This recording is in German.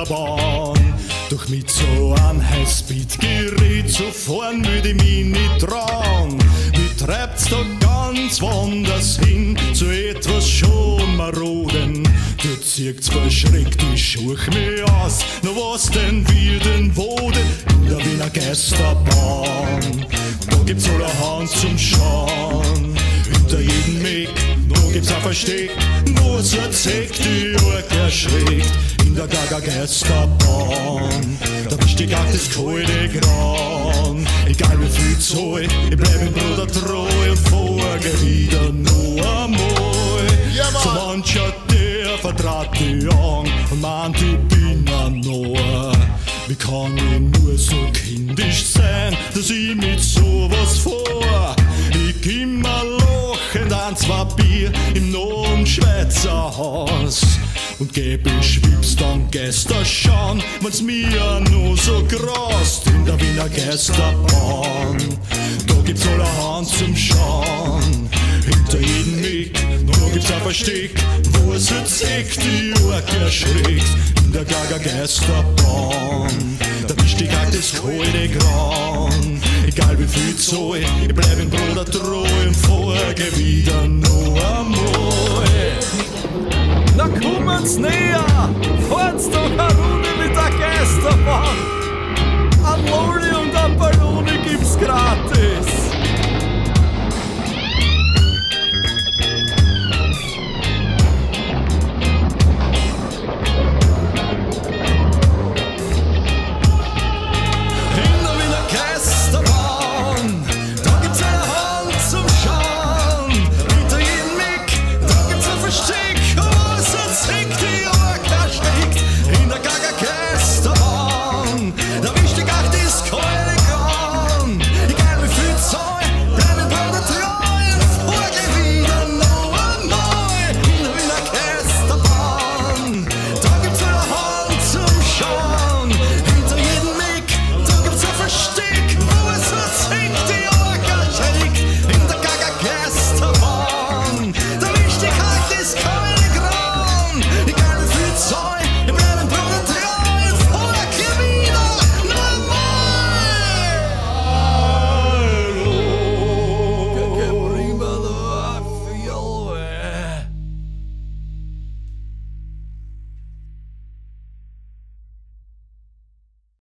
der Bahn. Doch mit so einem Highspeed-Gerät zu fahren würde ich mich nicht trauen. Mich treibt's da ganz woanders hin, zu etwas schon maroden. Du zieht's verschreckt, ich schuch mich aus, na was denn wir denn wo denn? In der Wiener Geisterbahn, da gibt's allerhand zum Schauen. Hinter jedem Weg, da gibt's ein Versteck, wo so ein Zeck die Org erschreckt. In der Gaga-Geisterbahn, da wichtig auch das kalte Gran. Egal wie viel Zoll, ich bleib dem Bruder treu und vorge wieder noch einmal. So mancher der vertraut die Augen und meint, ich bin ein Noah. Wie kann ich nur so kindisch sein, dass ich mit sowas vor? Ich gimm mir lachend ein, zwei Bier im neuen Schweizer Haus und geb ich Schwips dann gestern schauen, wenn's mir nur so grast. In der Wiener Geisterbahn, da gibt's allerhand zum Schauen. Hinter jedem Weg, da gibt's ein Versteck, wo es ein Zeck die Org erschreckt. In der Gaga-Geisterbahn, da wichtig auch das kalte Gran. Egal wie viel Zoll, ich bleib dem Bruder treu und vorge wieder noch einmal. Na kommen's näher, fahrt's doch eine Runde mit der Geisterbahn. Ein Lolli und ein Balloni gibt's gratis.